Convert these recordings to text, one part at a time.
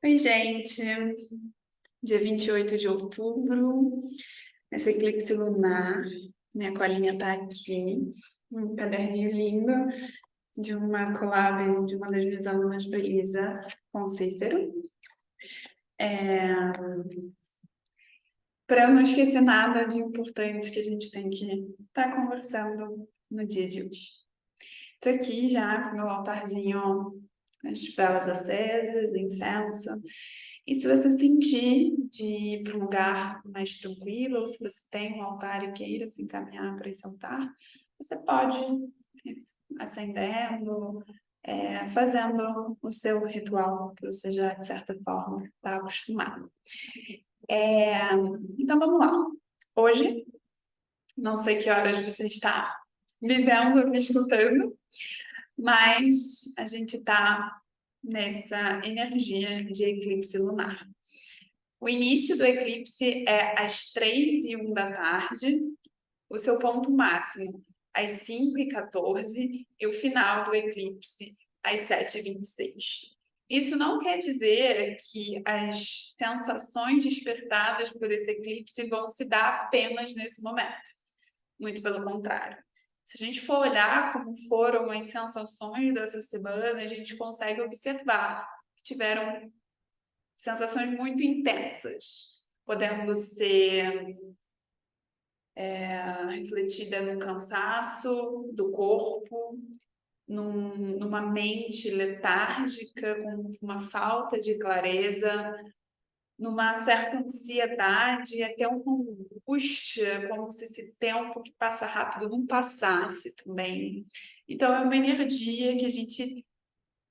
Oi, gente. Dia 28 de outubro, esse eclipse lunar. Minha colinha tá aqui, um caderninho lindo de uma collab de uma das minhas alunas, Belisa, com Cícero. Para eu não esquecer nada de importante que a gente tem que estar conversando no dia de hoje. Estou aqui já com meu altarzinho, as velas acesas, incenso. E se você sentir de ir para um lugar mais tranquilo, ou se você tem um altar e queira se encaminhar para esse altar, você pode ir acendendo, fazendo o seu ritual, que você já, de certa forma, está acostumado. Então, vamos lá. Hoje, não sei que horas você está me vendo, me escutando, mas a gente está nessa energia de eclipse lunar. O início do eclipse é às 3h01 da tarde, o seu ponto máximo às 5h14 e o final do eclipse às 7h26. Isso não quer dizer que as sensações despertadas por esse eclipse vão se dar apenas nesse momento. Muito pelo contrário. Se a gente for olhar como foram as sensações dessa semana, a gente consegue observar que tiveram sensações muito intensas, podendo ser refletida no cansaço do corpo, numa mente letárgica, com uma falta de clareza, numa certa ansiedade, até uma angústia, como se esse tempo que passa rápido não passasse também. Então, é uma energia que a gente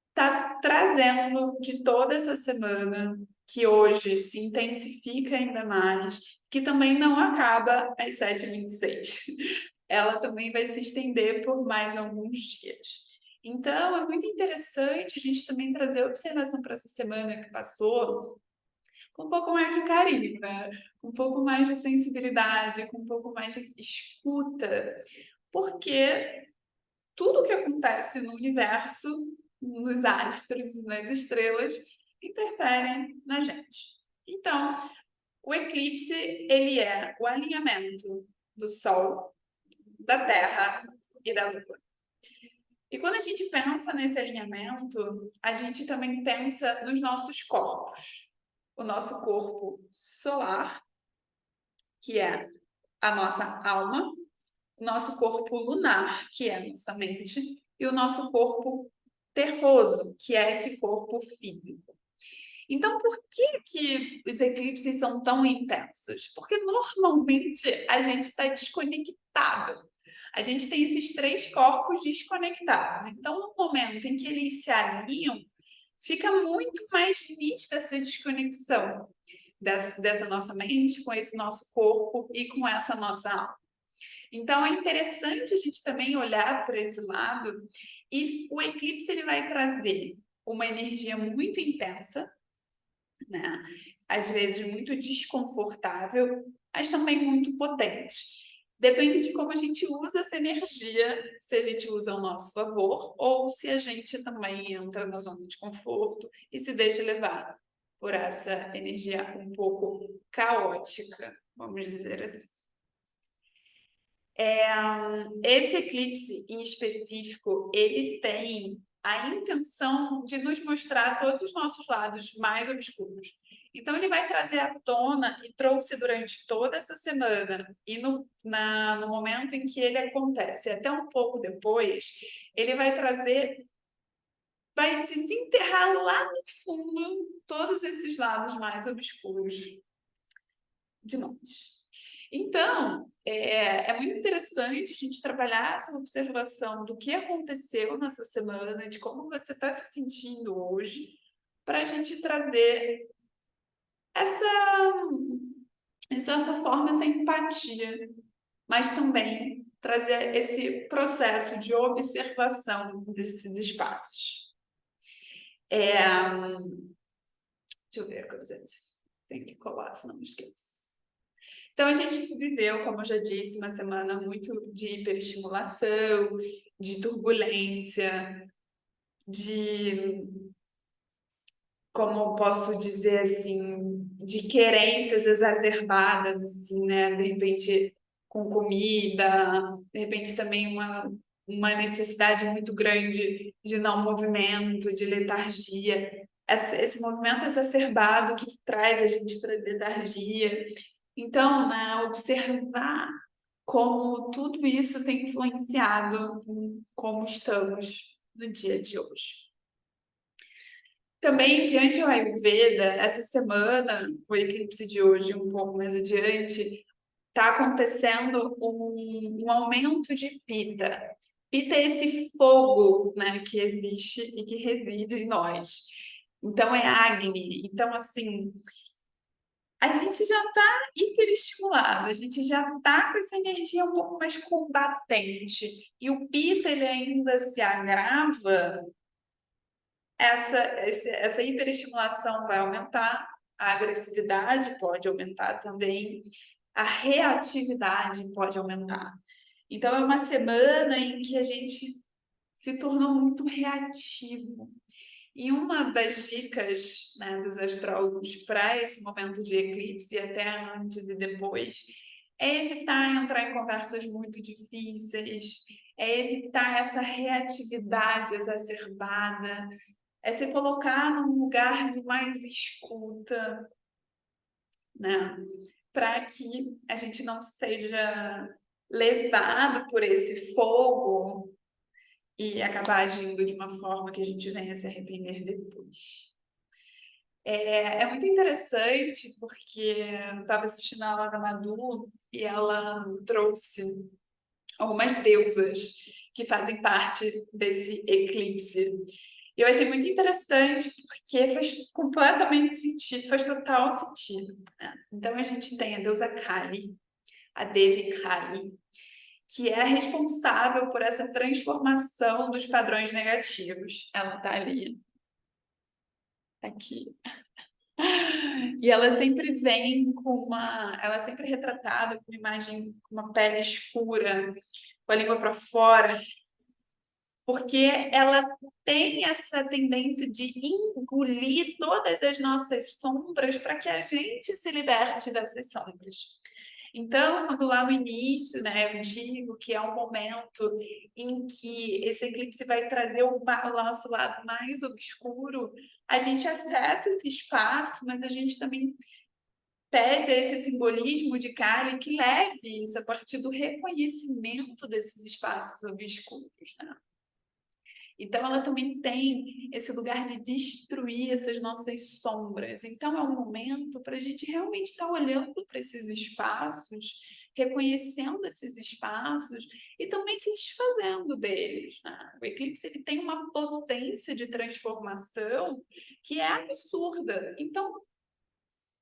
está trazendo de toda essa semana, que hoje se intensifica ainda mais, que também não acaba às 7h26. Ela também vai se estender por mais alguns dias. Então, é muito interessante a gente também trazer observação para essa semana que passou, com um pouco mais de carinho, né? Com um pouco mais de sensibilidade, com um pouco mais de escuta, porque tudo que acontece no universo, nos astros, nas estrelas, interferem na gente. Então, o eclipse, ele é o alinhamento do Sol, da Terra e da Lua. E quando a gente pensa nesse alinhamento, a gente também pensa nos nossos corpos. O nosso corpo solar, que é a nossa alma, o nosso corpo lunar, que é a nossa mente, e o nosso corpo terroso, que é esse corpo físico. Então, por que os eclipses são tão intensos? Porque normalmente a gente está desconectado. A gente tem esses três corpos desconectados. Então, no momento em que eles se alinham, fica muito mais nítida essa desconexão dessa nossa mente com esse nosso corpo e com essa nossa alma. Então, é interessante a gente também olhar para esse lado, e o eclipse ele vai trazer uma energia muito intensa, né? Às vezes muito desconfortável, mas também muito potente. Depende de como a gente usa essa energia, se a gente usa ao nosso favor ou se a gente também entra na zona de conforto e se deixa levar por essa energia um pouco caótica, vamos dizer assim. Esse eclipse em específico, ele tem a intenção de nos mostrar todos os nossos lados mais obscuros. Então, ele vai trazer à tona, e trouxe durante toda essa semana, e no momento em que ele acontece, até um pouco depois, ele vai trazer, vai desenterrar lá no fundo todos esses lados mais obscuros de nós. Então, é muito interessante a gente trabalhar essa observação do que aconteceu nessa semana, de como você está se sentindo hoje, para a gente trazer de certa forma, essa empatia, mas também trazer esse processo de observação desses espaços. Deixa eu ver, gente. Tem que colar, senão me esqueço. Então, a gente viveu, como eu já disse, uma semana muito de hiperestimulação, de turbulência, de como eu posso dizer assim, de querências exacerbadas, assim, né? De repente com comida, de repente também uma necessidade muito grande de não movimento, de letargia. Esse movimento exacerbado que traz a gente para a letargia. Então, né, observar como tudo isso tem influenciado em como estamos no dia de hoje. Também, diante do Ayurveda, essa semana, o eclipse de hoje, um pouco mais adiante, está acontecendo um aumento de Pitta. Pitta é esse fogo, né, que existe e que reside em nós. Então, é Agni. Então, assim, a gente já está hiperestimulado, a gente já está com essa energia um pouco mais combatente. E o Pitta, ele ainda se agrava, essa hiperestimulação vai aumentar, a agressividade pode aumentar também, a reatividade pode aumentar. Então, é uma semana em que a gente se tornou muito reativo. E uma das dicas, né, dos astrólogos para esse momento de eclipse, até antes e depois, é evitar entrar em conversas muito difíceis, é evitar essa reatividade exacerbada, é se colocar num lugar de mais escuta, né? Para que a gente não seja levado por esse fogo e acabar agindo de uma forma que a gente venha se arrepender depois. É muito interessante porque eu estava assistindo a Aula da Madu e ela trouxe algumas deusas que fazem parte desse eclipse. E eu achei muito interessante porque faz completamente sentido, faz total sentido, né? Então a gente tem a deusa Kali, a Devi Kali, que é a responsável por essa transformação dos padrões negativos. Ela está ali, aqui. E ela sempre vem ela é sempre retratada com uma imagem, com uma pele escura, com a língua para fora, porque ela tem essa tendência de engolir todas as nossas sombras para que a gente se liberte dessas sombras. Então, quando lá no início, né, eu digo que é um momento em que esse eclipse vai trazer o nosso lado mais obscuro, a gente acessa esse espaço, mas a gente também pede a esse simbolismo de Kali que leve isso a partir do reconhecimento desses espaços obscuros, né? Então, ela também tem esse lugar de destruir essas nossas sombras. Então, é um momento para a gente realmente estar olhando para esses espaços, reconhecendo esses espaços e também se desfazendo deles, né? O eclipse ele tem uma potência de transformação que é absurda. Então,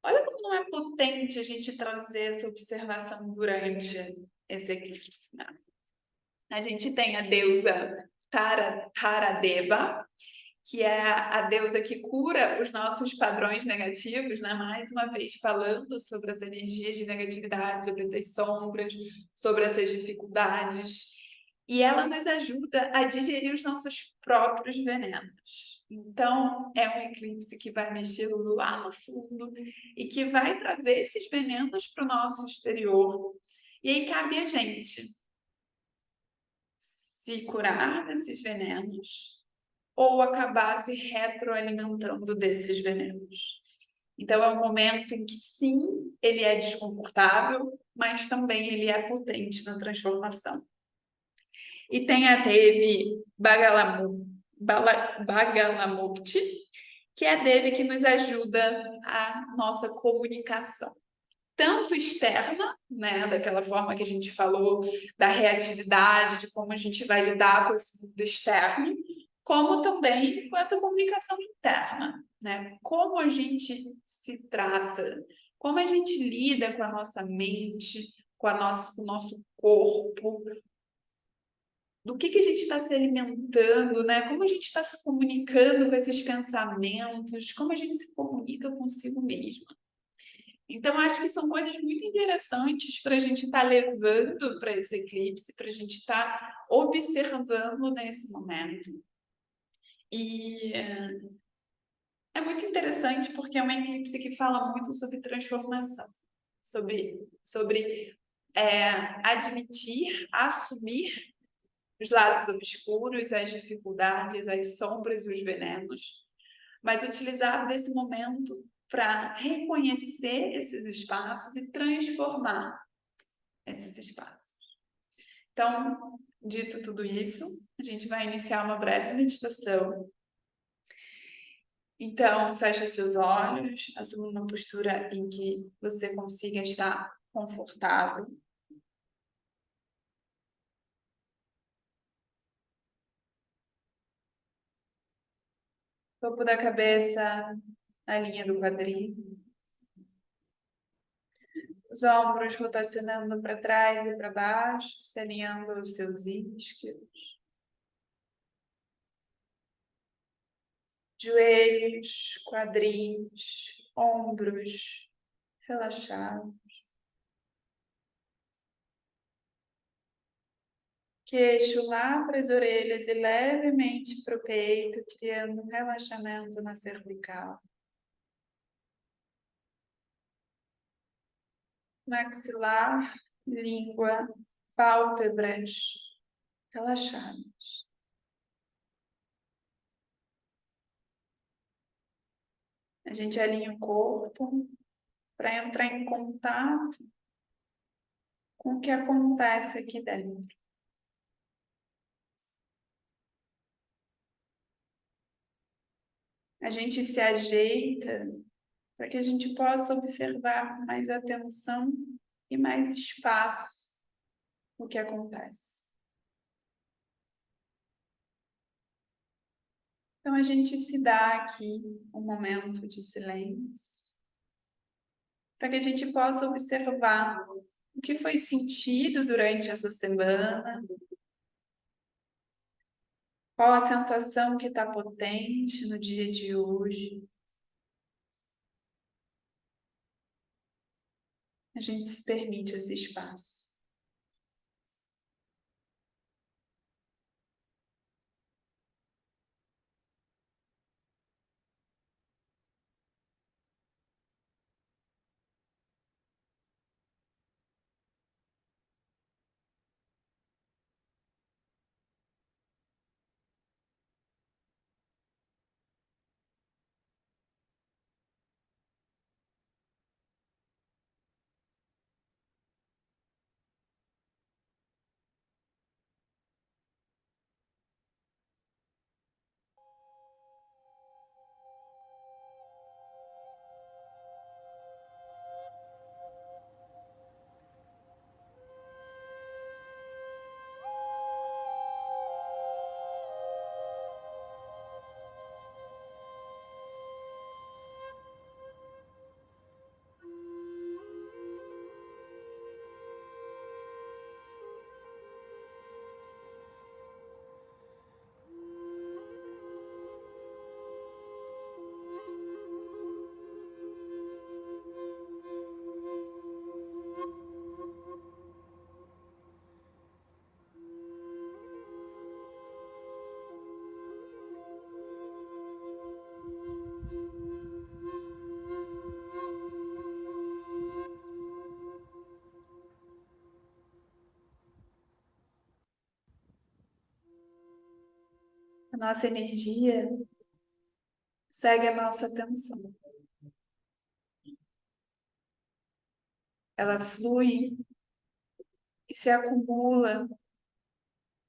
olha como não é potente a gente trazer essa observação durante esse eclipse, né? A gente tem a deusa Taradeva, que é a deusa que cura os nossos padrões negativos, né? Mais uma vez falando sobre as energias de negatividade, sobre essas sombras, sobre essas dificuldades. E ela nos ajuda a digerir os nossos próprios venenos. Então, é um eclipse que vai mexer lá no fundo e que vai trazer esses venenos para o nosso exterior. E aí cabe a gente se curar desses venenos ou acabar se retroalimentando desses venenos. Então, é um momento em que, sim, ele é desconfortável, mas também ele é potente na transformação. E tem a Devi Bagalamukti, que é a Devi que nos ajuda a nossa comunicação. Tanto externa, né, daquela forma que a gente falou, da reatividade, de como a gente vai lidar com esse mundo externo, como também com essa comunicação interna, né? Como a gente se trata, como a gente lida com a nossa mente, com o nosso corpo, do que a gente está se alimentando, né? Como a gente está se comunicando com esses pensamentos, como a gente se comunica consigo mesma. Então, acho que são coisas muito interessantes para a gente estar levando para esse eclipse, para a gente estar observando nesse momento. E É muito interessante porque é um eclipse que fala muito sobre transformação, sobre admitir, assumir os lados obscuros, as dificuldades, as sombras e os venenos, mas utilizar desse momento para reconhecer esses espaços e transformar esses espaços. Então, dito tudo isso, a gente vai iniciar uma breve meditação. Então, feche seus olhos, assuma uma postura em que você consiga estar confortável. Topo da cabeça na linha do quadril. Os ombros rotacionando para trás e para baixo, se alinhando aos seus isquios. Joelhos, quadris, ombros relaxados. Queixo lá para as orelhas e levemente para o peito, criando um relaxamento na cervical. Maxilar, língua, pálpebras relaxadas. A gente alinha o corpo para entrar em contato com o que acontece aqui dentro. A gente se ajeita para que a gente possa observar com mais atenção e mais espaço o que acontece. Então, a gente se dá aqui um momento de silêncio, para que a gente possa observar o que foi sentido durante essa semana, qual a sensação que está potente no dia de hoje. A gente se permite esse espaço. A nossa energia segue a nossa atenção. Ela flui e se acumula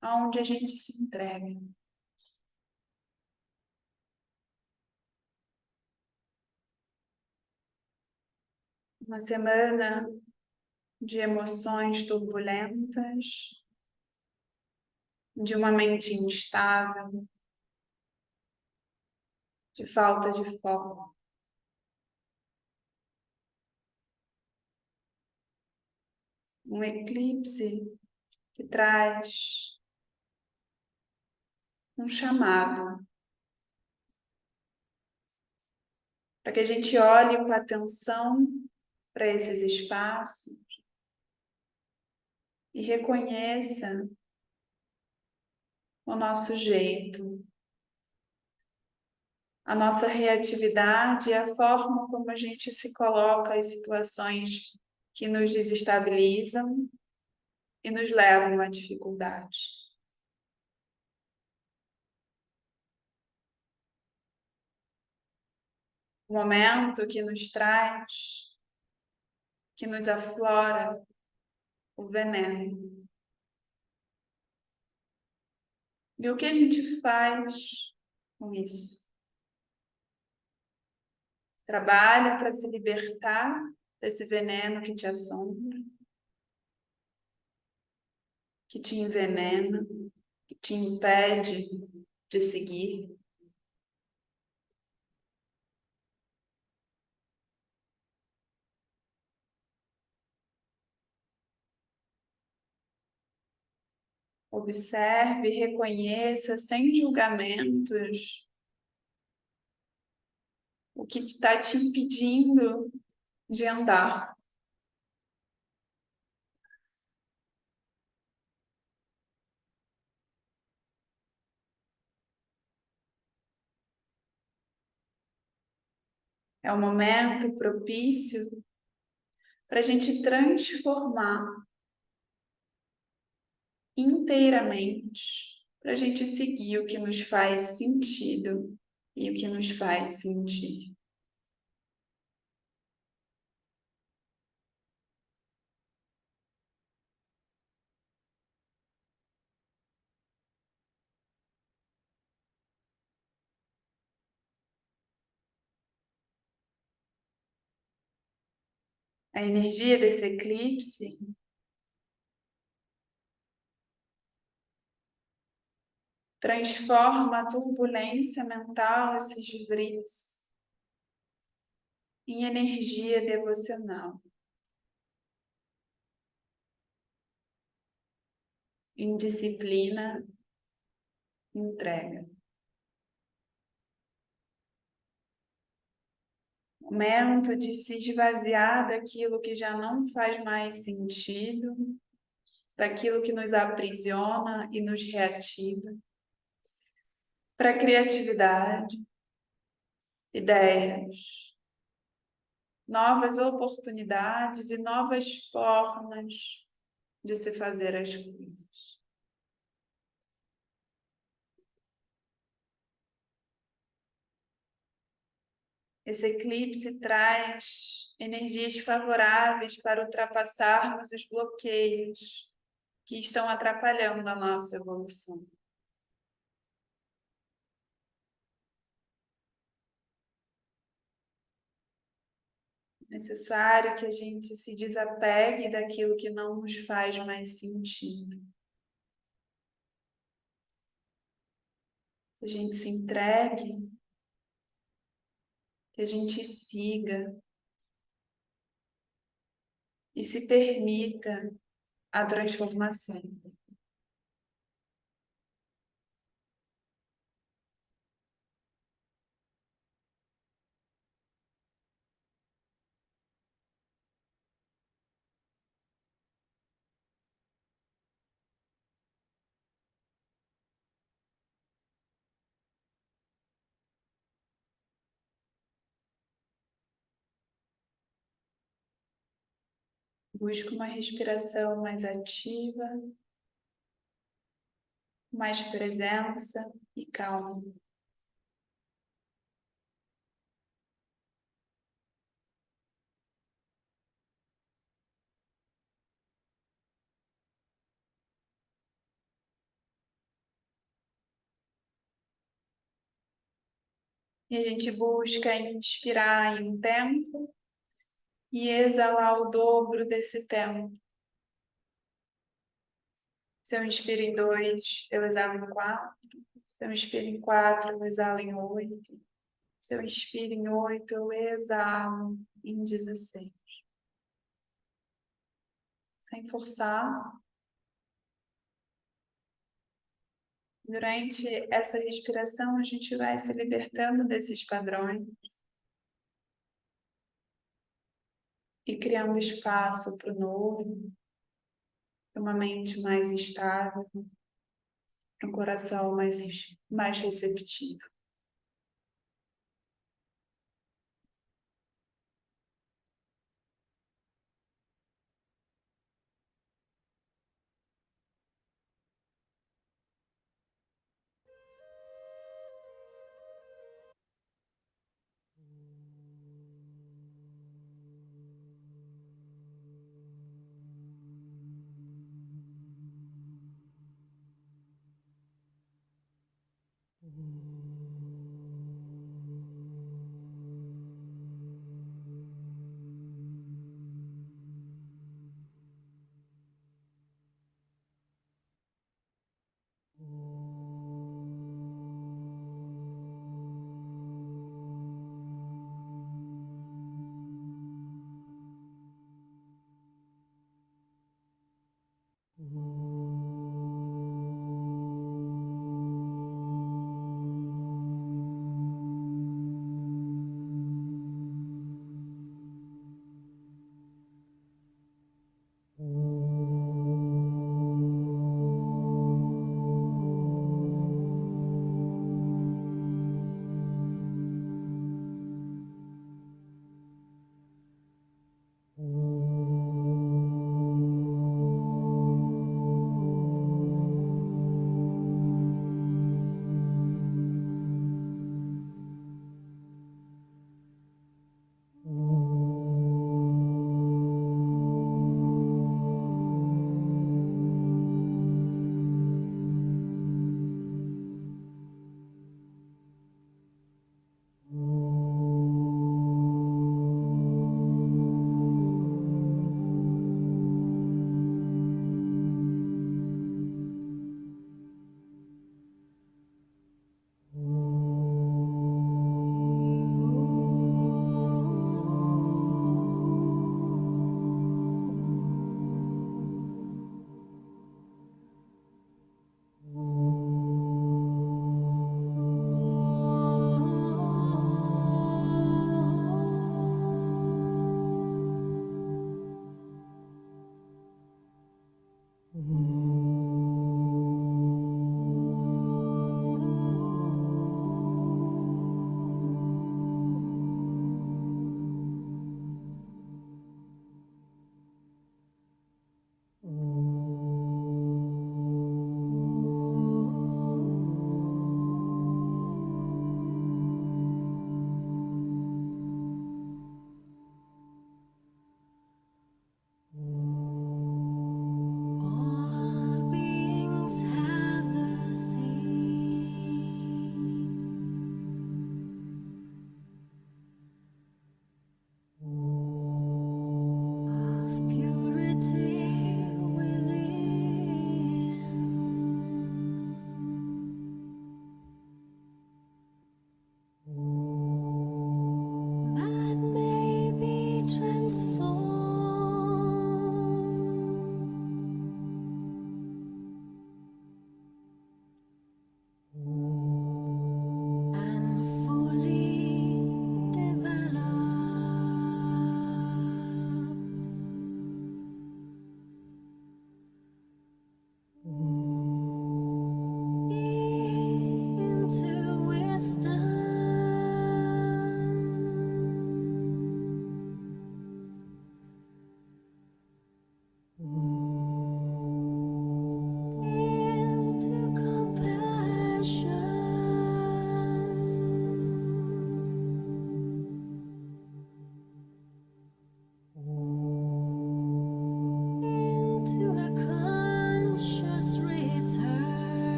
aonde a gente se entrega. Uma semana de emoções turbulentas, de uma mente instável, de falta de foco. Um eclipse que traz um chamado para que a gente olhe com atenção para esses espaços e reconheça o nosso jeito, a nossa reatividade e a forma como a gente se coloca em situações que nos desestabilizam e nos levam à dificuldade. O momento que nos traz, que nos aflora o veneno. E o que a gente faz com isso? Trabalha para se libertar desse veneno que te assombra, que te envenena, que te impede de seguir. Observe, reconheça, sem julgamentos, o que está te impedindo de andar. É um momento propício para a gente transformar inteiramente, para a gente seguir o que nos faz sentido e o que nos faz sentir. A energia desse eclipse transforma a turbulência mental, esses vrits, em energia devocional, em disciplina, entrega. Momento de se esvaziar daquilo que já não faz mais sentido, daquilo que nos aprisiona e nos reativa, para criatividade, ideias, novas oportunidades e novas formas de se fazer as coisas. Esse eclipse traz energias favoráveis para ultrapassarmos os bloqueios que estão atrapalhando a nossa evolução. É necessário que a gente se desapegue daquilo que não nos faz mais sentido. Que a gente se entregue, que a gente siga e se permita a transformação. Busque uma respiração mais ativa, mais presença e calma. E a gente busca inspirar em um tempo e exalar o dobro desse tempo. Se eu inspiro em 2, eu exalo em 4. Se eu inspiro em 4, eu exalo em 8. Se eu inspiro em 8, eu exalo em 16. Sem forçar. Durante essa respiração, a gente vai se libertando desses padrões e criando espaço para o novo, para uma mente mais estável, para um coração mais receptivo.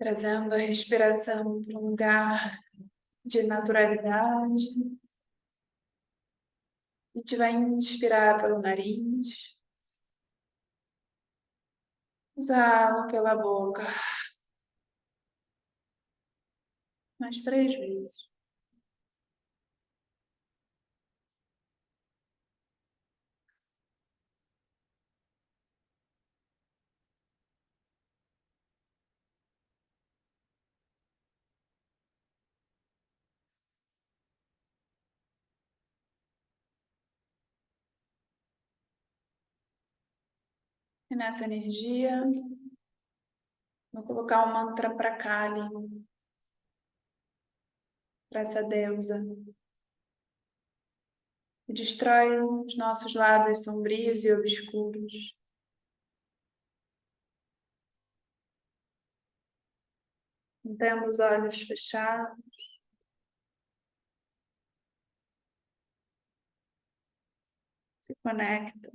trazendo a respiração para um lugar de naturalidade. A gente vai inspirar pelo nariz, exala pela boca, mais 3 vezes. E nessa energia, vou colocar um mantra para Kali, para essa deusa, que destrói os nossos lados sombrios e obscuros. Mantendo os olhos fechados. Se conecta.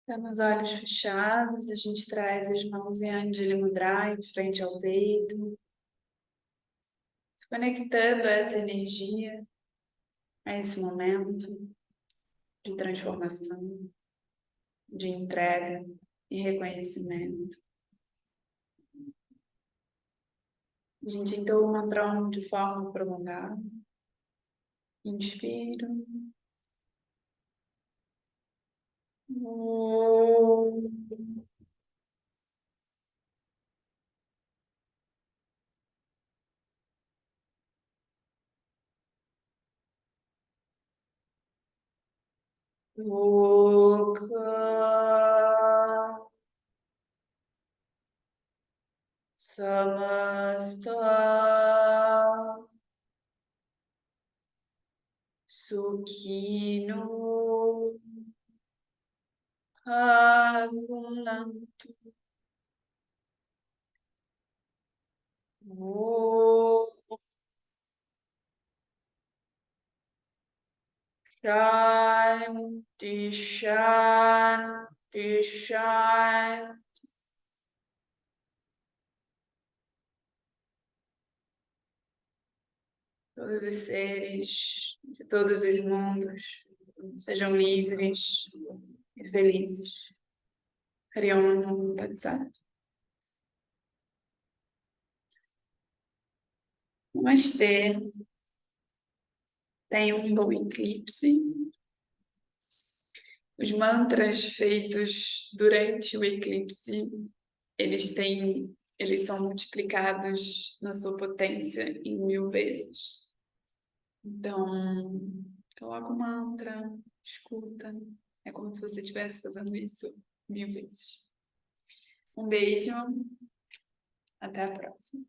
Tendo os olhos fechados, a gente traz as mãos em Anjali Mudra em frente ao peito, se conectando a essa energia, a esse momento de transformação, de entrega e reconhecimento. A gente entoa o mantra de forma prolongada. Inspiro. Samasta Sukhino Bhavantu. Shanti, Shanti, Shanti. todos os seres de todos os mundos sejam livres e felizes. Hariom Tatsat. Namastê. Tenha um bom eclipse. Os mantras feitos durante o eclipse, eles são multiplicados na sua potência em 1000 vezes. Então, coloca o mantra, escuta. É como se você estivesse fazendo isso 1000 vezes. Um beijo. Até a próxima.